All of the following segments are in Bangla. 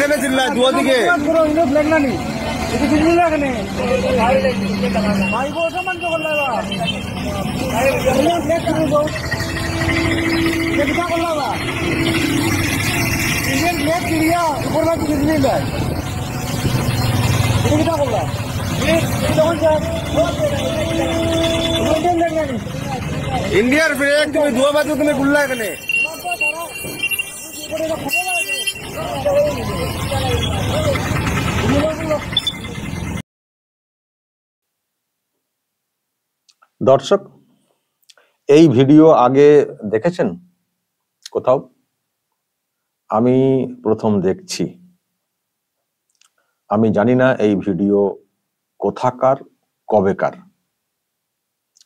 কেনে চিল্লায় দুদিকে পুরো ইনো ব্ল্যাক না নি এটা কিছু লাগনে ভাই গো সমান তো করলাবা ভাই ইনো ব্ল্যাক করে দাও এটা কি করলাবা ইন্ডিয়ান ব্ল্যাক কিরিয়া উপর না কিছু নেই ভাই এটা কি করলা ইন্ডিয়ার ব্রেক তুমি দুয়া বাজু তুমি গুল্লা কেনে দর্শক, এই ভিডিও আগে দেখেছেন কোথাও? আমি প্রথম দেখছি। আমি জানি না এই ভিডিও কোথাকার, কবেকার,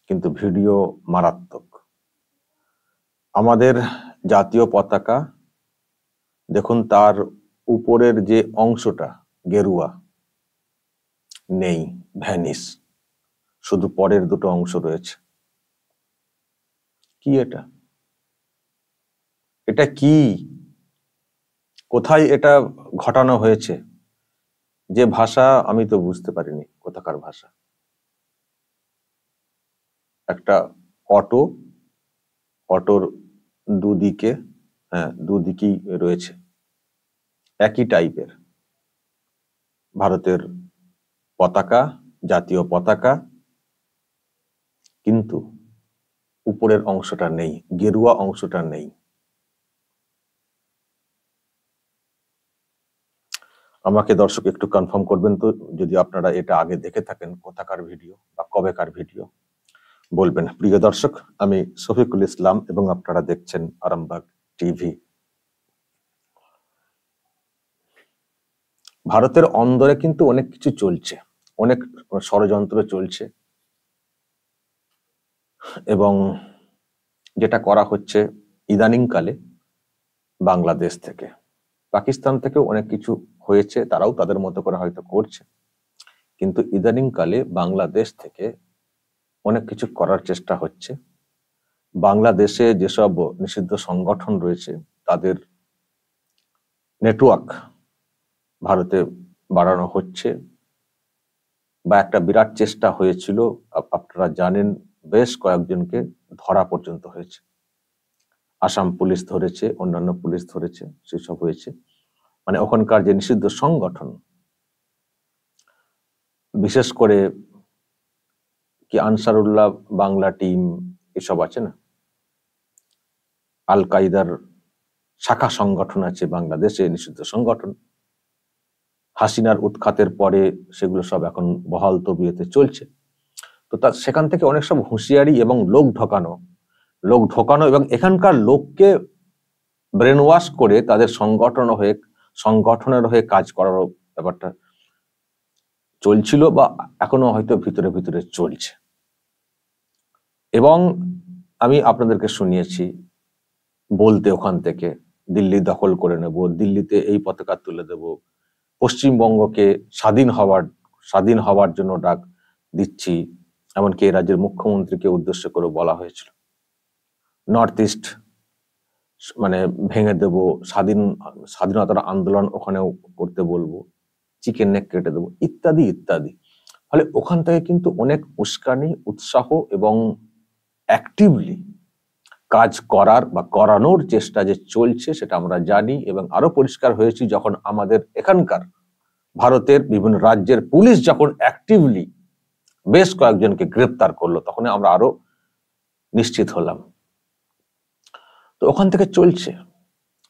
কিন্তু ভিডিও মারাত্মক। আমাদের জাতীয় পতাকা দেখুন, তার উপরের যে অংশটা গেরুয়া নেই, ভ্যানিশ, শুধু পরের দুটো অংশ রয়েছে। কি এটা? এটা কি? কোথায় এটা ঘটানো হয়েছে? যে ভাষা আমি তো বুঝতে পারিনি কোথাকার ভাষা। একটা অটোর দুদিকে, দুদিকেই রয়েছে একই টাইপের ভারতের পতাকা, জাতীয় পতাকা, কিন্তু উপরের অংশটা নেই, গেরুয়া অংশটা নেই। আমাকে দর্শক একটু কনফার্ম করবেন তো, যদি আপনারা এটা আগে দেখে থাকেন, কোথাকার ভিডিও বা কবেকার ভিডিও বলবেন। প্রিয় দর্শক, আমি শফিকুল ইসলাম এবং আপনারা দেখছেন আরামবাগ টিভি। ভারতের অন্দরে কিন্তু অনেক কিছু চলছে, অনেক ষড়যন্ত্র চলছে, এবং যেটা করা হচ্ছে ইদানিং কালে বাংলাদেশ থেকে, পাকিস্তান থেকেও অনেক কিছু হয়েছে, তারাও তাদের মতো করে হয়তো করছে, কিন্তু ইদানিং কালে বাংলাদেশ থেকে অনেক কিছু করার চেষ্টা হচ্ছে। বাংলাদেশে যেসব নিষিদ্ধ সংগঠন রয়েছে তাদের নেটওয়ার্ক ভারতে বাড়ানো হচ্ছে, বা একটা বিরাট চেষ্টা হয়েছিল, আপনারা জানেন, বেশ কয়েকজনকে ধরা পর্যন্ত হয়েছে। আসাম পুলিশ ধরেছে, অন্যান্য পুলিশ ধরেছে, সেসব হয়েছে। মানে ওখানকার যে নিষিদ্ধ সংগঠন, বিশেষ করে কি আনসারুল্লাহ বাংলা টিম এসব আছে না, আল কায়দার শাখা সংগঠন আছে বাংলাদেশে, নিষিদ্ধ সংগঠন। হাসিনার উৎখাতের পরে সেগুলো সব এখন বহাল তবিয়তে চলছে। তো সেখান থেকে অনেক সব হুঁশিয়ারি এবং লোক ঢোকানো এবং এখানকার লোককে ব্রেন ওয়াশ করে তাদের সংগঠনের হয়ে কাজ করার ব্যাপারটা চলছিল, বা এখনো হয়তো ভিতরে ভিতরে চলছে। এবং আমি আপনাদেরকে শুনিয়েছি বলতে, ওখান থেকে দিল্লি দখল করে নেব, দিল্লিতে এই পতাকা তুলে দেব, পশ্চিমবঙ্গকে স্বাধীন হওয়ার জন্য ডাক দিচ্ছি, এমনকি এই রাজ্যের মুখ্যমন্ত্রীকে উদ্দেশ্য করে বলা হয়েছিল নর্থ ইস্ট মানে ভেঙে দেব, স্বাধীনতার আন্দোলন ওখানেও করতে বলবো, চিকেন নেক কেটে দেবো, ইত্যাদি ইত্যাদি। ফলে ওখান থেকে কিন্তু অনেক উস্কানি, উৎসাহ এবং অ্যাক্টিভলি কাজ করার বা করানোর চেষ্টা যে চলছে সেটা আমরা জানি, এবং আরো পরিষ্কার হয়েছি যখন আমাদের এখানকার ভারতের বিভিন্ন রাজ্যের পুলিশ যখন অ্যাক্টিভলি বেশ কয়েকজনকে গ্রেপ্তার করলো, তখন আমরা আরো নিশ্চিত হলাম। তো ওখান থেকে চলছে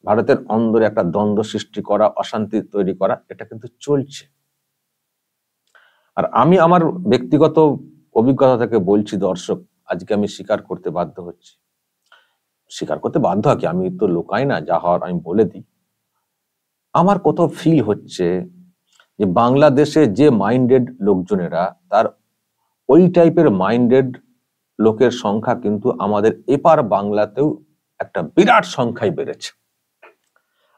ভারতের অন্দরে একটা দ্বন্দ্ব সৃষ্টি করা, অশান্তি তৈরি করা, এটা কিন্তু চলছে। আর আমি আমার ব্যক্তিগত অভিজ্ঞতা থেকে বলছি দর্শক, আজকে আমি স্বীকার করতে বাধ্য কি, আমি তো লুকাই না, যা হওয়ার আমি বলে দিই। আমার কোথাও ফিল হচ্ছে যে বাংলাদেশে যে মাইন্ডেড লোকজনেরা, তার ওই টাইপের মাইন্ডেড লোকের সংখ্যা কিন্তু আমাদের এপার বাংলাতেও একটা বিরাট সংখ্যায় বেড়েছে।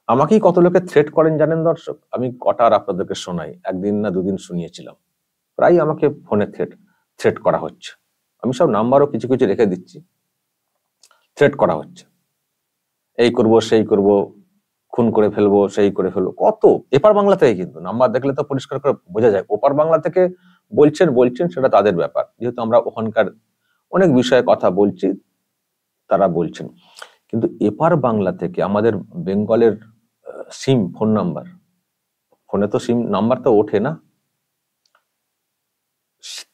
আমাকেই কত লোকে থ্রেট করেন জানেন দর্শক? আমি কটা আর আপনাদেরকে শোনাই, একদিন না দুদিন শুনিয়েছিলাম। প্রায় আমাকে ফোনে থ্রেট করা হচ্ছে। আমি সব নাম্বারও কিছু কিছু রেখে দিচ্ছি। থ্রেট করা হচ্ছে, এই করব সেই করব, খুন করে ফেলবো, সেই করে ফেলবো, কত এপার বাংলা থেকে, কিন্তু নাম্বার দেখলে তো পরিষ্কার করে বোঝা যায়। ওপার বাংলা থেকে বলছেন সেটা তাদের ব্যাপার, যেহেতু আমরা ওখানকার অনেক বিষয়ে কথা বলছি, তারা বলছেন। কিন্তু এপার বাংলা থেকে আমাদের বেঙ্গলের সিম ফোন নাম্বার, ফোনে তো সিম নাম্বার তো ওঠে না,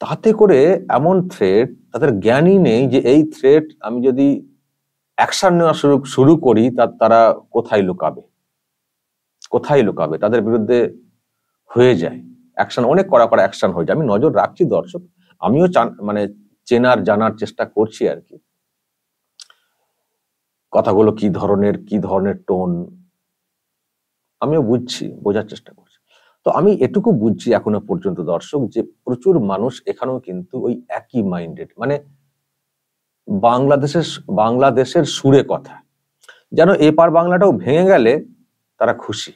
তাতে করে এমন থ্রেট, তাদের জ্ঞানই নেই যে এই থ্রেট আমি যদি অ্যাকশন নেওয়া শুরু করি তারা কোথায় লুকাবে, তাদের বিরুদ্ধে হয়ে যায় অ্যাকশন, অনেক কড়া অ্যাকশন হয়ে যায়। আমি নজর রাখছি দর্শক, আমিও মানে চেনার জানার চেষ্টা করছি আর কি, কথাগুলো কি ধরনের টোন আমিও বোঝার চেষ্টা করছি। তো আমি এটুকু বুঝছি এখনো পর্যন্ত দর্শক, যে প্রচুর মানুষ এখানেও কিন্তু ওই একই মাইন্ডেড, মানে বাংলাদেশের সুরে কথা, যেন এপার বাংলাটাও ভেঙে গেলে তারা খুশি,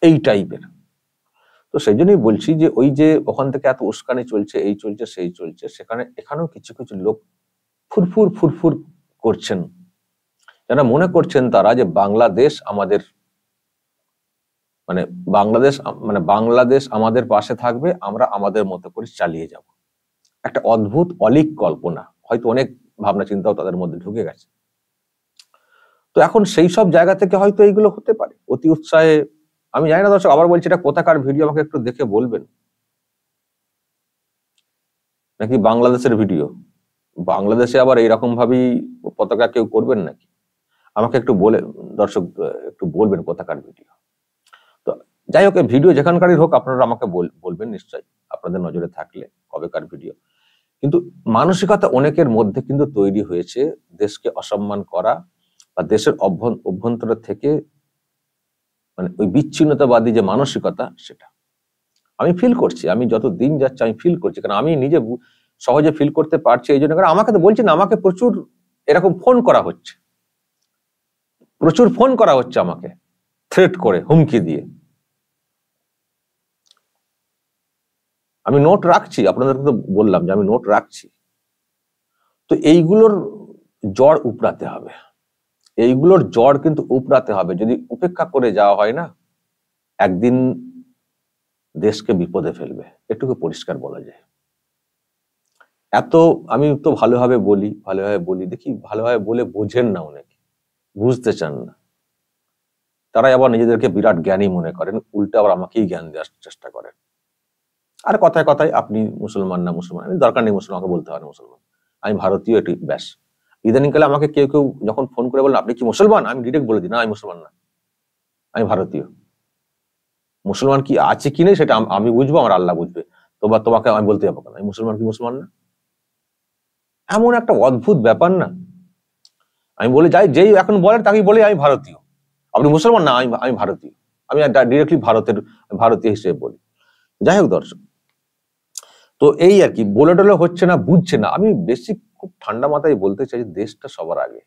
এই টাইপের। তো সেই জন্যই বলছি যে ওই যে ওখান থেকে এত উস্কানি চলছে, এই চলছে সেই চলছে, এখানেও কিছু কিছু লোক ফুরফুর করছেন, যারা মনে করছেন তারা যে বাংলাদেশ আমাদের পাশে থাকবে, আমরা আমাদের মতো করে চালিয়ে যাব। একটা অদ্ভুত অলীক কল্পনা, হয়তো অনেক ভাবনা চিন্তাও তাদের মধ্যে ঢুকে গেছে। তো এখন সেই সব জায়গা থেকে হয়তো এইগুলো হতে পারে অতি উৎসাহে। আমি জানি না দর্শক, আবার বলছি, এটা কোথাকার ভিডিও আমাকে একটু দেখে বলবেন, নাকি বাংলাদেশের ভিডিও? বাংলাদেশে আবার এইরকম ভাবেই পতাকা কেউ করবেন নাকি? আমাকে একটু দর্শক একটু বলবেন কোথাকার ভিডিও। তো যাই হোক, ভিডিও যেখানকারই হোক, আপনারা আমাকে বলবেন নিশ্চয়ই, আপনাদের নজরে থাকলে কবেকার ভিডিও। কিন্তু মানসিকতা অনেকের মধ্যে কিন্তু তৈরি হয়েছে দেশকে অসম্মান করা, বা দেশের অভ্যন্তর থেকে মানে ওই বিচ্ছিন্নতাবাদী যে মানসিকতা, সেটা আমি ফিল করছি। আমি যত দিন যাচ্ছে আমি ফিল করছি, কারণ আমি নিজে সহজে ফিল করতে পারছি। এই জন্য, কারণ আমাকে তো বলছি না, আমাকে প্রচুর এরকম ফোন করা হচ্ছে, আমাকে থ্রেট করে, হুমকি দিয়ে। আমি নোট রাখছি, আপনাদেরকে তো বললাম যে আমি নোট রাখছি। তো এইগুলোর জ্বর উপড়াতে হবে, কিন্তু উপড়াতে হবে। যদি উপেক্ষা করে যাওয়া হয় না, একদিন দেশকে বিপদে ফেলবে, এটুকু পরিষ্কার বলা যায়। আমি তো ভালোভাবে বলি, দেখি ভালোভাবে বলে বোঝেন না, অনেকে বুঝতে চান না, তারাই আবার নিজেদেরকে বিরাট জ্ঞানী মনে করেন, উল্টে আবার আমাকেই জ্ঞান দেওয়ার চেষ্টা করেন। আর কথায় কথায় আপনি মুসলমান না মুসলমান, আমি দরকার নেই মুসলমানকে বলতে হয় না মুসলমান, আমি ভারতীয়, এটি ব্যাস। ইদানিংকালে আমাকে কেউ যখন ফোন করে বলেন আপনি কি মুসলমান, আমি ডিরেক্ট বলে দিই না, আমি মুসলমান না, আমি ভারতীয়। মুসলমান কি আছে কি নেই সেটা আমি বুঝবো, আমার আল্লাহ বুঝবে, তোমাকে আমি বলতে যাবো কেন, আমি মুসলমান কি মুসলমান না? এমন একটা অদ্ভুত ব্যাপার না। আমি বলে যাই, যেই এখন বলেন তাকে বলি আমি ভারতীয়, আপনি মুসলমান না, আমি ভারতীয়, আমি ডিরেক্টলি ভারতীয় হিসেবে বলি। যাই হোক দর্শক, তো এই আর কি, বলে টলে হচ্ছে না, বুঝছে না। আমি বেশি খুব ঠান্ডা মাথায় বলতে চাই, দেশটা সবার আগে,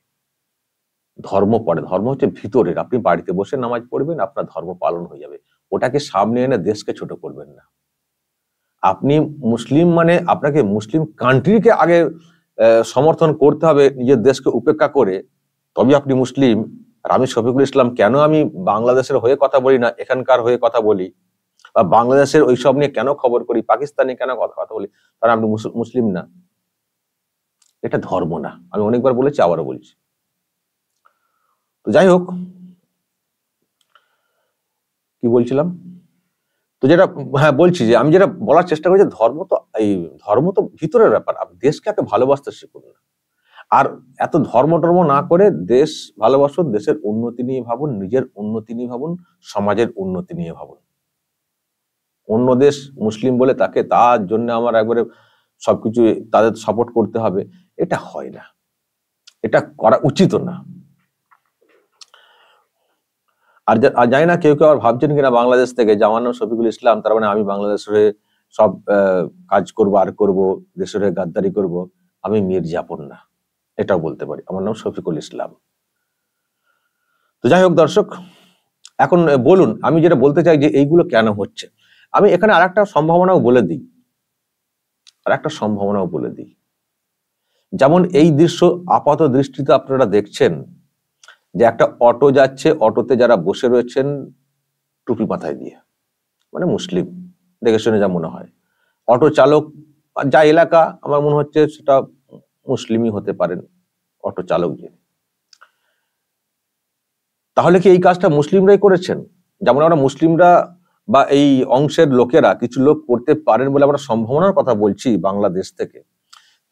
ধর্ম পরে, ধর্ম হচ্ছে ভিতরের। আপনি বাড়িতে বসে নামাজ পড়বেন, আপনার ধর্ম পালন হয়ে যাবে, ওটাকে সামনে এনে দেশকে ছোট করবেন না। আপনি মুসলিম মানে আপনাকে মুসলিম কান্ট্রিকে আগে সমর্থন করতে হবে, নিজের দেশকে উপেক্ষা করে, তবে আপনি মুসলিম। আর আমি শফিকুল ইসলাম কেন আমি বাংলাদেশের হয়ে কথা বলি না, এখানকার হয়ে কথা বলি, বা বাংলাদেশের ওইসব নিয়ে কেন খবর করি, পাকিস্তানি কেন কথা বলি, কারণ আপনি মুসলিম না। এটা ধর্ম না, আমি অনেকবার বলেছি, আবারও বলছি। তো যাই হোক, কি বলছিলাম, তো যেটা, হ্যাঁ বলছি যে আমি যেটা বলার চেষ্টা করি, যে ধর্ম তো ভিতরের ব্যাপার। আপনি দেশকে এত ভালোবাসতে শিখুন না, আর এত ধর্ম না করে দেশ ভালোবাসুন, দেশের উন্নতি নিয়ে ভাবুন, নিজের উন্নতি নিয়ে ভাবুন, সমাজের উন্নতি নিয়ে ভাবুন। অন্য দেশ মুসলিম বলে তার জন্য আমার একবারে সবকিছু তাদের সাপোর্ট করতে হবে, এটা হয় না, এটা করা উচিত না। আর জানি না কেউ আবার ভাবছেন কিনা বাংলাদেশ থেকে, যে আমার নাম শফিকুল ইসলাম, তার মানে আমি বাংলাদেশের হয়ে সব কাজ করবো, আর করবো, দেশের হয়ে গাদ্দারি করব। আমি মির্জাপুর না, এটাও বলতে পারি, আমার নাম শফিকুল ইসলাম। তো যাই হোক দর্শক, এখন বলুন, আমি যেটা বলতে চাই যে এইগুলো কেন হচ্ছে। আমি এখানে আরেকটা সম্ভাবনাও বলে দিই, যেমন এই দৃশ্য আপাত দৃষ্টিতে আপনারা দেখছেন যে একটা অটো যাচ্ছে, অটোতে যারা বসে রয়েছেন টুপি মাথায় দিয়ে, মানে মুসলিম দেখে শুনে যা মনে হয়। অটো চালক যা এলাকা আমার মনে হচ্ছে সেটা মুসলিমই হতে পারেন অটো চালক যিনি। তাহলে কি এই কাজটা মুসলিমরাই করেছেন? যেমন আমরা মুসলিমরা বা এই অংশের লোকেরা কিছু লোক করতে পারেন বলে আমরা সম্ভাবনার কথা বলছি বাংলাদেশ থেকে,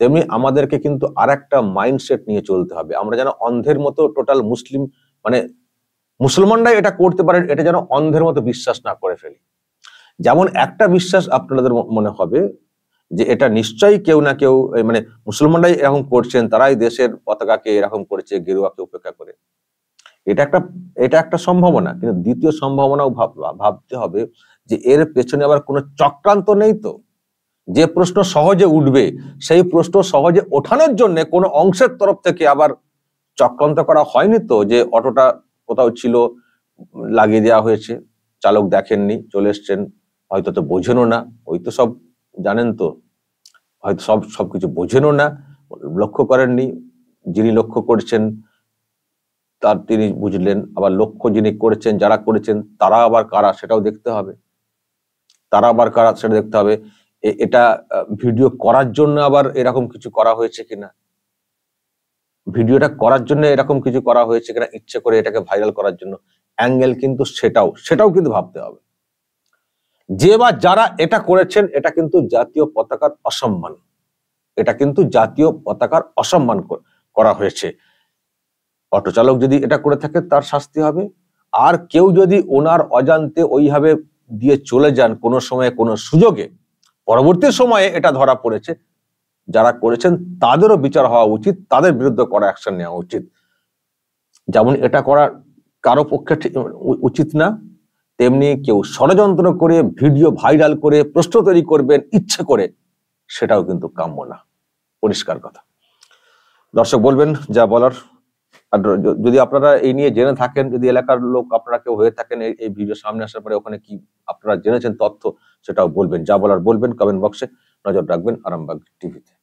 তেমনি আমাদেরকে কিন্তু আর একটা মাইন্ডসেট নিয়ে চলতে হবে। আমরা যেন অন্ধের মতো টোটাল মুসলিম, মানে মুসলমানরাই এটা করতে পারেন এটা যেন অন্ধের মতো বিশ্বাস না করে ফেলি। যেমন একটা বিশ্বাস আপনাদের মনে হবে যে এটা নিশ্চয়ই কেউ না কেউ, মানে মুসলমানরাই এরকম করছেন, তারাই দেশের পতাকাকে এরকম করেছে গেরুয়াকে উপেক্ষা করে। এটা একটা সম্ভাবনা, কিন্তু দ্বিতীয় সম্ভাবনাও ভাবতে হবে যে এর পেছনে আবার কোনো চক্রান্ত নেই তো। যে প্রশ্ন সহজে উঠবে সেই প্রশ্ন সহজে ওঠানোর জন্য কোনো অংশের তরফ থেকে আবার চক্রান্ত করা হয়নি তো, যে অটোটা কোথাও ছিল লাগিয়ে দেওয়া হয়েছে, চালক দেখেননি, চলে এসছেন, হয়তো তো বোঝেনও না, ওই তো সব জানেন তো, হয়তো সবকিছু বোঝেনও না, লক্ষ্য করেননি, যিনি লক্ষ্য করছেন তার তিনি বুঝলেন, আবার লক্ষ্য যিনি করেছেন, যারা করেছেন তারা আবার কারা সেটাও দেখতে হবে, দেখতে হবে। এটা ভিডিও করার জন্য আবার এরকম কিছু করা হয়েছে কিনা, ভিডিওটা করার জন্য এরকম কিছু করা হয়েছে কিনা, ইচ্ছে করে এটাকে ভাইরাল করার জন্য, অ্যাঙ্গেল কিন্তু সেটাও কিন্তু ভাবতে হবে। যে বা যারা এটা করেছেন এটা কিন্তু জাতীয় পতাকার অসম্মান, এটা কিন্তু জাতীয় পতাকার অসম্মান করা হয়েছে। অটো চালক যদি এটা করে থাকে তার শাস্তি হবে, আর কেউ যদি ওনার অজান্তে ওইভাবে দিয়ে চলে যান কোনো সময়ে কোনো সুযোগে, পরবর্তী সময়ে এটা ধরা পড়েছে, যারা করেছেন তাদেরও বিচার হওয়া উচিত, তাদের বিরুদ্ধে কড়া অ্যাকশন নেওয়া উচিত। যেমন এটা করা কারো পক্ষে উচিত না, তেমনি কেউ ষড়যন্ত্র করে ভিডিও ভাইরাল করে প্রশ্ন তৈরি করবেন ইচ্ছে করে, সেটাও কিন্তু কাম্য না, পরিষ্কার কথা। দর্শক বলবেন যা বলার, আর যদি আপনারা এই নিয়ে জেনে থাকেন, যদি এলাকার লোক আপনারা কেউ হয়ে থাকেন, এই ভিডিও সামনে আসার পরে ওখানে কি আপনারা জেনেছেন তথ্য, সেটাও বলবেন, যা বলার বলবেন, কমেন্ট বক্সে। নজর রাখবেন আরামবাগ টিভিতে।